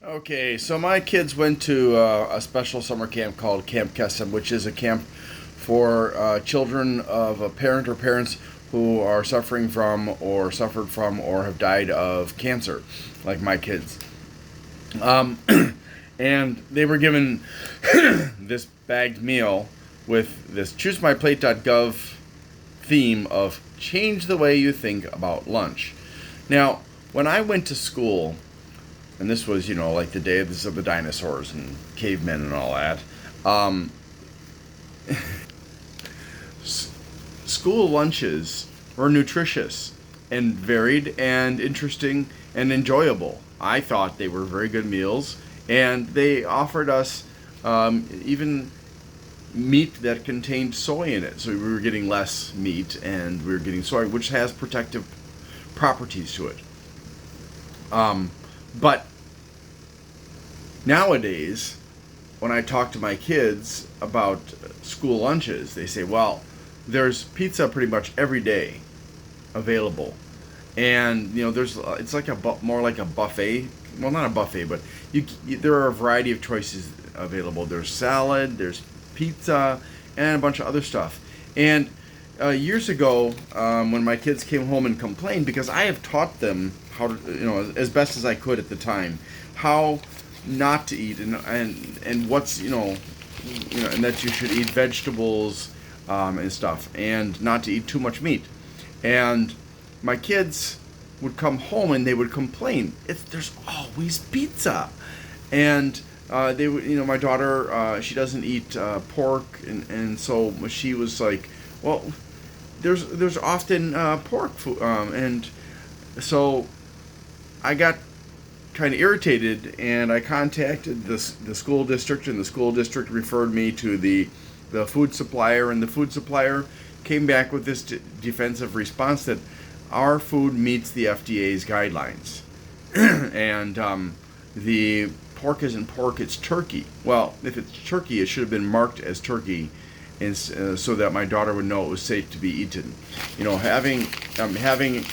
Okay, so my kids went to a special summer camp called Camp Kesem, which is a camp for children of a parent or parents who are suffering from or suffered from or have died of cancer, like my kids. Um, and they were given this bagged meal with this ChooseMyPlate.gov theme of change the way you think about lunch. Now, when I went to school, and this was, like the days of the dinosaurs and cavemen and all that. Um, School lunches were nutritious and varied and interesting and enjoyable. I thought they were very good meals, and they offered us even meat that contained soy in it. So we were getting less meat and we were getting soy, which has protective properties to it. But nowadays, when I talk to my kids about school lunches, they say, well, there's pizza pretty much every day available. And, there's it's like more like a buffet. Well, not a buffet, but there are a variety of choices available. There's salad, there's pizza, and a bunch of other stuff. And years ago, when my kids came home and complained, because I have taught them how to, as best as I could at the time, how not to eat and what's and that you should eat vegetables and stuff, and not to eat too much meat. And my kids would come home and they would complain. There's always pizza, and they would, my daughter, she doesn't eat pork, and so she was like, well, there's often pork food, and so I got kind of irritated, and I contacted the school district, and the school district referred me to the food supplier, and the food supplier came back with this defensive response that our food meets the FDA's guidelines, and the pork isn't pork, it's turkey. Well, if it's turkey, it should have been marked as turkey, and so that my daughter would know it was safe to be eaten. Having food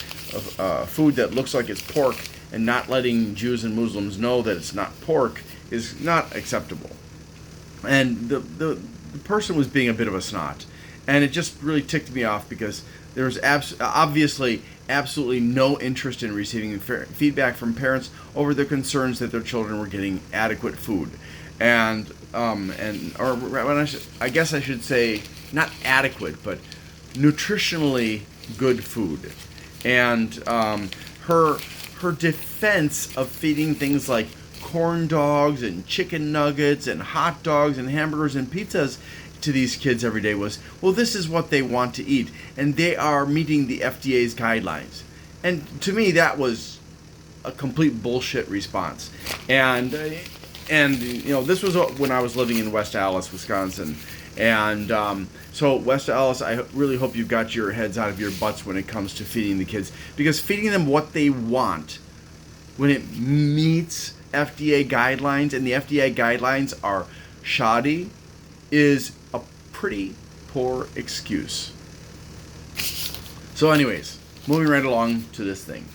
that looks like it's pork and not letting Jews and Muslims know that it's not pork is not acceptable. And the person was being a bit of a snot, and it just really ticked me off, because there was obviously absolutely no interest in receiving feedback from parents over their concerns that their children were getting adequate food, I guess I should say not adequate, but nutritionally good food. And her defense of feeding things like corn dogs and chicken nuggets and hot dogs and hamburgers and pizzas to these kids every day was, well, this is what they want to eat, and they are meeting the FDA's guidelines. And to me, that was a complete bullshit response. And this was when I was living in West Allis, Wisconsin. And so West Allis, I really hope you've got your heads out of your butts when it comes to feeding the kids, because feeding them what they want when it meets FDA guidelines, and the FDA guidelines are shoddy, is a pretty poor excuse. So anyways, moving right along to this thing.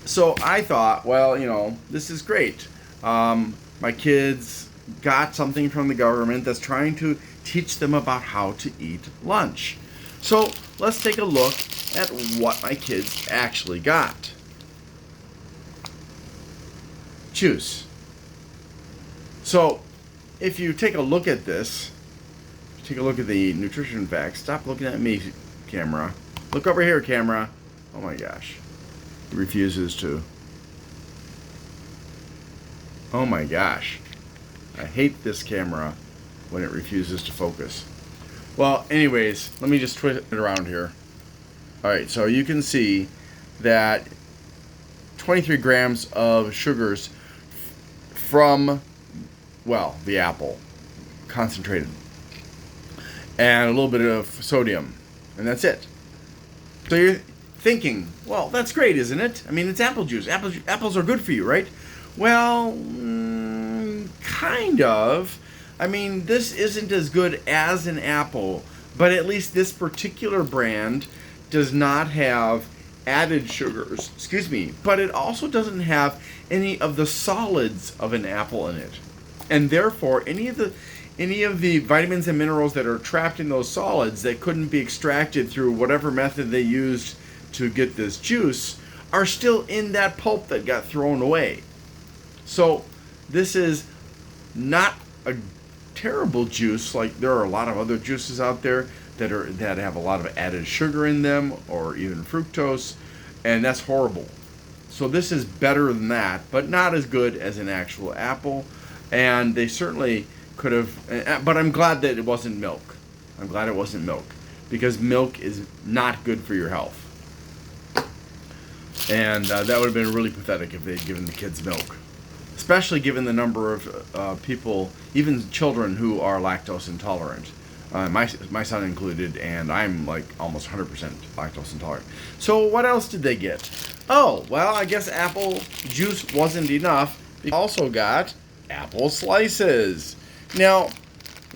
So I thought, well, this is great. My kids got something from the government that's trying to teach them about how to eat lunch. So let's take a look at what my kids actually got. Choose. So if you take a look at this, take a look at the nutrition facts. Stop looking at me, camera. Look over here, camera. Oh my gosh. It refuses to. Oh my gosh. I hate this camera when it refuses to focus. Well, anyways, let me just twist it around here. Alright, so you can see that 23 grams of sugars from, well, the apple, concentrated, and a little bit of sodium, and that's it. So you're thinking, well, that's great, isn't it? I mean, it's apple juice. Apples are good for you, right? Well, kind of. I mean, this isn't as good as an apple, but at least this particular brand does not have added sugars, but it also doesn't have any of the solids of an apple in it. And therefore, any of the vitamins and minerals that are trapped in those solids that couldn't be extracted through whatever method they used to get this juice are still in that pulp that got thrown away. So this is not a terrible juice. Like, there are a lot of other juices out there that have a lot of added sugar in them, or even fructose, and that's horrible. So this is better than that, but not as good as an actual apple. And they certainly could have, but I'm glad that it wasn't milk. I'm glad it wasn't milk, because milk is not good for your health. And that would have been really pathetic if they'd given the kids milk, especially given the number of people, even children, who are lactose intolerant. My son included, and I'm like almost 100% lactose intolerant. So what else did they get? Oh, well, I guess apple juice wasn't enough. They also got apple slices. Now,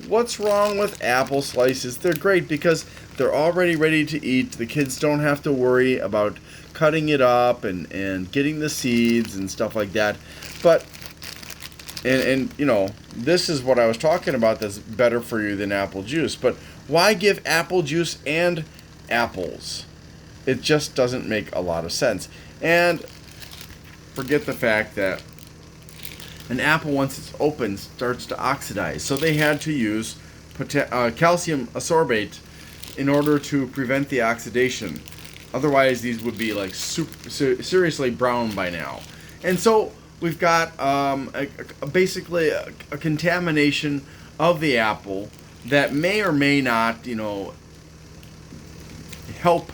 what's wrong with apple slices? They're great because they're already ready to eat. The kids don't have to worry about cutting it up and getting the seeds and stuff like that. But And you know, this is what I was talking about that's better for you than apple juice. But why give apple juice and apples? It just doesn't make a lot of sense. And forget the fact that an apple, once it's open, starts to oxidize. So they had to use calcium ascorbate in order to prevent the oxidation. Otherwise, these would be like seriously brown by now. And so we've got basically a contamination of the apple that may or may not, help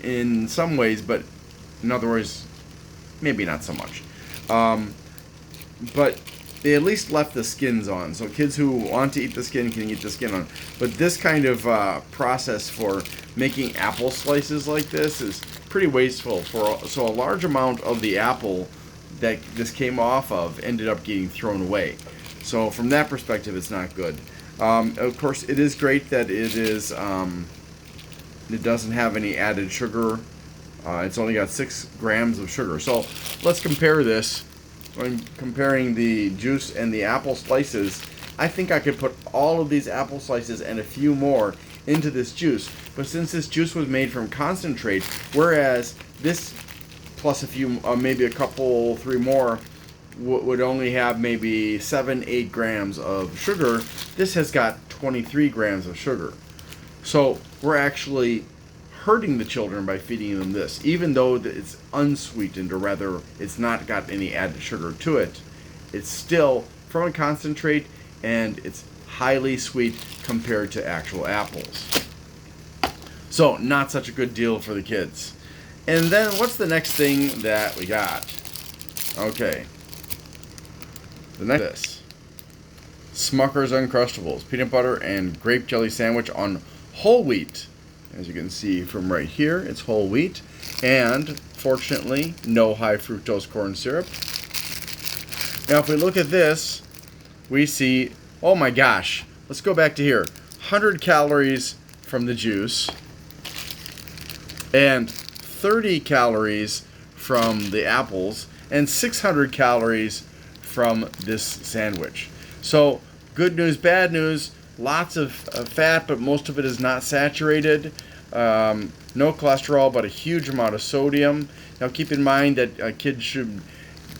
in some ways, but in other words, maybe not so much. But they at least left the skins on, so kids who want to eat the skin can eat the skin on. But this kind of process for making apple slices like this is pretty wasteful. So a large amount of the apple that this came off of ended up getting thrown away. So from that perspective, it's not good. Of course, it is great that it doesn't have any added sugar. It's only got 6 grams of sugar. So let's compare this. I'm comparing the juice and the apple slices. I think I could put all of these apple slices and a few more into this juice. But since this juice was made from concentrate, whereas this plus a few, maybe a couple, 3 more, would only have maybe 7-8 grams of sugar, this has got 23 grams of sugar. So we're actually hurting the children by feeding them this, even though it's unsweetened, or rather it's not got any added sugar to it. It's still from a concentrate, and it's highly sweet compared to actual apples. So not such a good deal for the kids. And then what's the next thing that we got? Okay. The next, Smucker's Uncrustables peanut butter and grape jelly sandwich on whole wheat. As you can see from right here, it's whole wheat, and fortunately, no high fructose corn syrup. Now, if we look at this, we see, oh my gosh, let's go back to here. 100 calories from the juice, and 30 calories from the apples, and 600 calories from this sandwich. So, good news, bad news. Lots of fat, but most of it is not saturated. No cholesterol, but a huge amount of sodium. Now keep in mind that kids should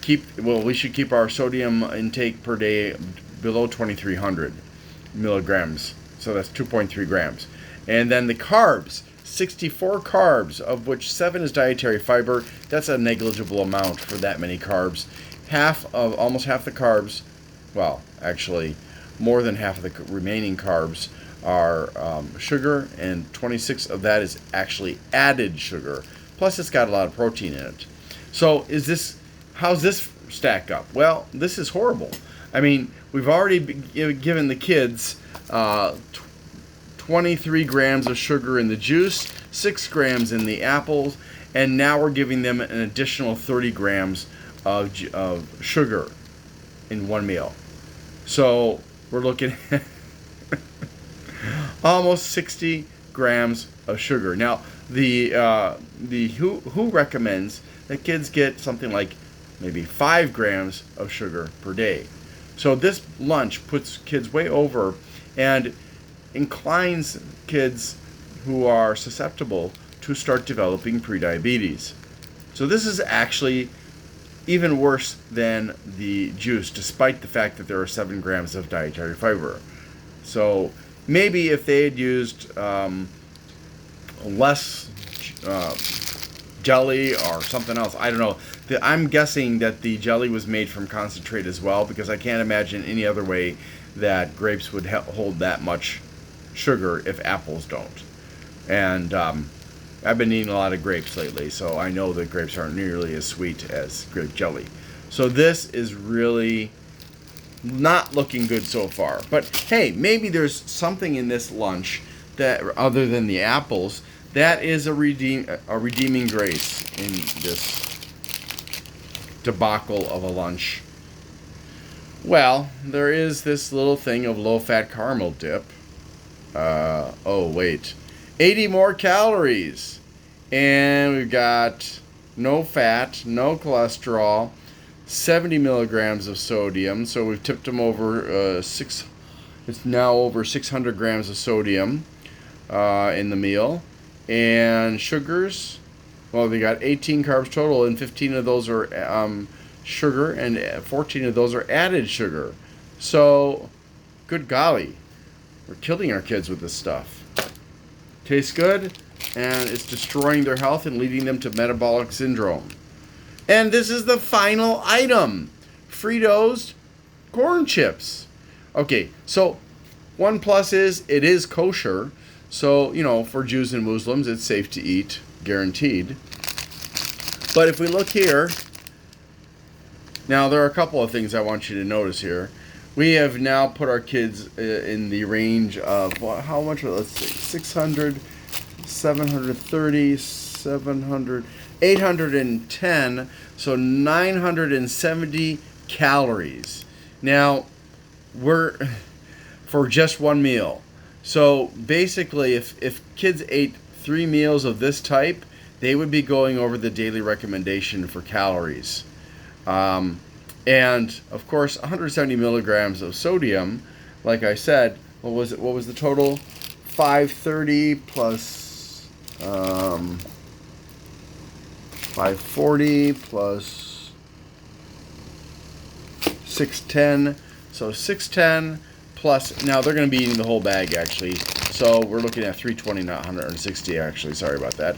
we should keep our sodium intake per day below 2,300 milligrams. So that's 2.3 grams. And then the carbs, 64 carbs, of which 7 is dietary fiber. That's a negligible amount for that many carbs. Almost half the carbs, well, actually, more than half of the remaining carbs are sugar, and 26 of that is actually added sugar. Plus, it's got a lot of protein in it. So, how's this stack up? Well, this is horrible. I mean, we've already given the kids 23 grams of sugar in the juice, 6 grams in the apples, and now we're giving them an additional 30 grams of sugar in one meal. So we're looking at almost 60 grams of sugar. Now, the WHO recommends that kids get something like maybe 5 grams of sugar per day. So this lunch puts kids way over and inclines kids who are susceptible to start developing prediabetes. So this is actually even worse than the juice, despite the fact that there are 7 grams of dietary fiber. So maybe if they had used less jelly or something else, I don't know. I'm guessing that the jelly was made from concentrate as well, because I can't imagine any other way that grapes would hold that much sugar if apples don't. And I've been eating a lot of grapes lately, so I know that grapes aren't nearly as sweet as grape jelly. So this is really not looking good so far. But hey, maybe there's something in this lunch that, other than the apples, that is a redeeming grace in this debacle of a lunch. Well, there is this little thing of low-fat caramel dip. Oh wait, 80 more calories, and we've got no fat, no cholesterol, 70 milligrams of sodium. So we've tipped them over it's now over 600 grams of sodium in the meal. And sugars, well, they got 18 carbs total, and 15 of those are sugar, and 14 of those are added sugar. So, good golly, we're killing our kids with this stuff. Tastes good, and it's destroying their health and leading them to metabolic syndrome. And this is the final item: Fritos corn chips. Okay, so one plus is it is kosher. So, for Jews and Muslims, it's safe to eat, guaranteed. But if we look here, now there are a couple of things I want you to notice here. We have now put our kids in the range of, how much? Let's see, 600, 730, 700, 810, so 970 calories. Now, we're for just one meal. So basically, if kids ate 3 meals of this type, they would be going over the daily recommendation for calories. And of course, 170 milligrams of sodium, like I said, what was it? What was the total? 530 plus 540 plus 610. So 610 plus, now they're going to be eating the whole bag actually. So we're looking at 320, not 160 actually. Sorry about that.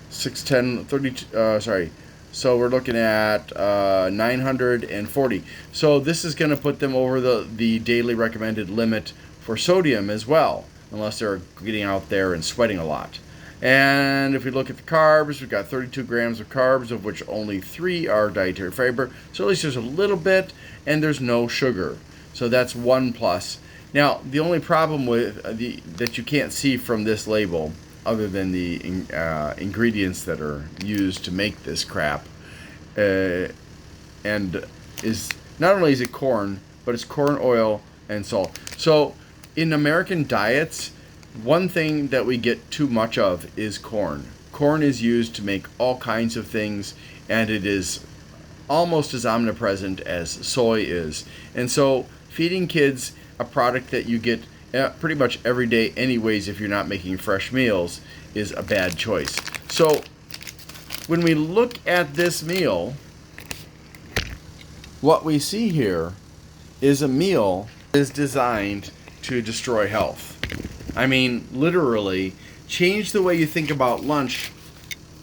610, 32, sorry. So we're looking at 940. So this is going to put them over the daily recommended limit for sodium as well, unless they're getting out there and sweating a lot. And if we look at the carbs, we've got 32 grams of carbs, of which only 3 are dietary fiber. So at least there's a little bit, and there's no sugar. So that's 1 plus. Now, the only problem with that you can't see from this label, other than the ingredients that are used to make this crap, and is not only is it corn, but it's corn oil and salt. So in American diets, one thing that we get too much of is corn. Corn is used to make all kinds of things, and it is almost as omnipresent as soy is. And so feeding kids a product that you get pretty much every day anyways, if you're not making fresh meals, is a bad choice. So when we look at this meal, what we see here is a meal that is designed to destroy health. I mean, literally, change the way you think about lunch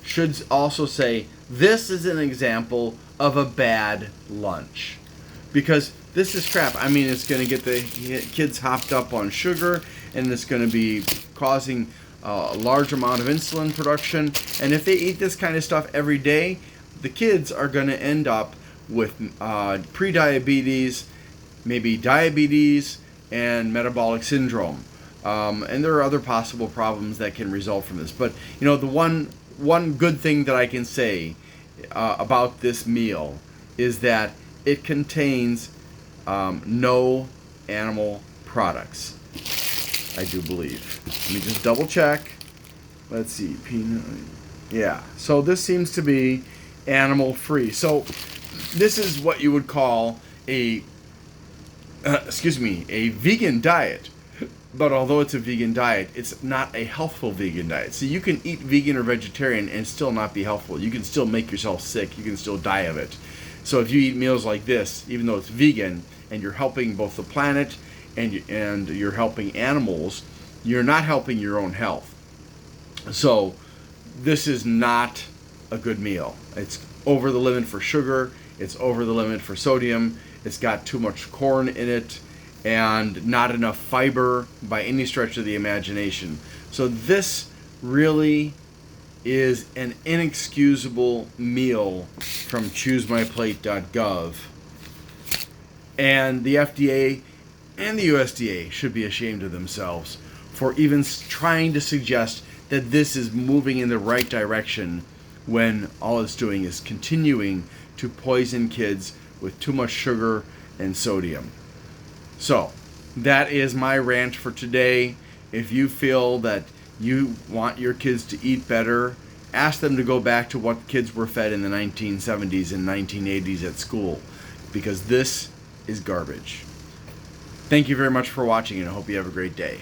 should also say, this is an example of a bad lunch. Because this is crap. I mean, it's going to get the kids hopped up on sugar, and it's going to be causing a large amount of insulin production. And if they eat this kind of stuff every day, the kids are going to end up with prediabetes, maybe diabetes, and metabolic syndrome. And there are other possible problems that can result from this. But, the one good thing that I can say about this meal is that it contains no animal products, I do believe. Let me just double check. let's see, peanut. Yeah, so this seems to be animal free. So this is what you would call a a vegan diet. But although it's a vegan diet, it's not a healthful vegan diet. So you can eat vegan or vegetarian and still not be healthful. You can still make yourself sick. You can still die of it. So if you eat meals like this, even though it's vegan and you're helping both the planet and you're helping animals, you're not helping your own health. So this is not a good meal. It's over the limit for sugar. It's over the limit for sodium. It's got too much corn in it and not enough fiber by any stretch of the imagination. So this really is an inexcusable meal from ChooseMyPlate.gov. And the FDA and the USDA should be ashamed of themselves for even trying to suggest that this is moving in the right direction when all it's doing is continuing to poison kids with too much sugar and sodium. So, that is my rant for today. If you feel that you want your kids to eat better, ask them to go back to what kids were fed in the 1970s and 1980s at school, because this is garbage. Thank you very much for watching, and I hope you have a great day.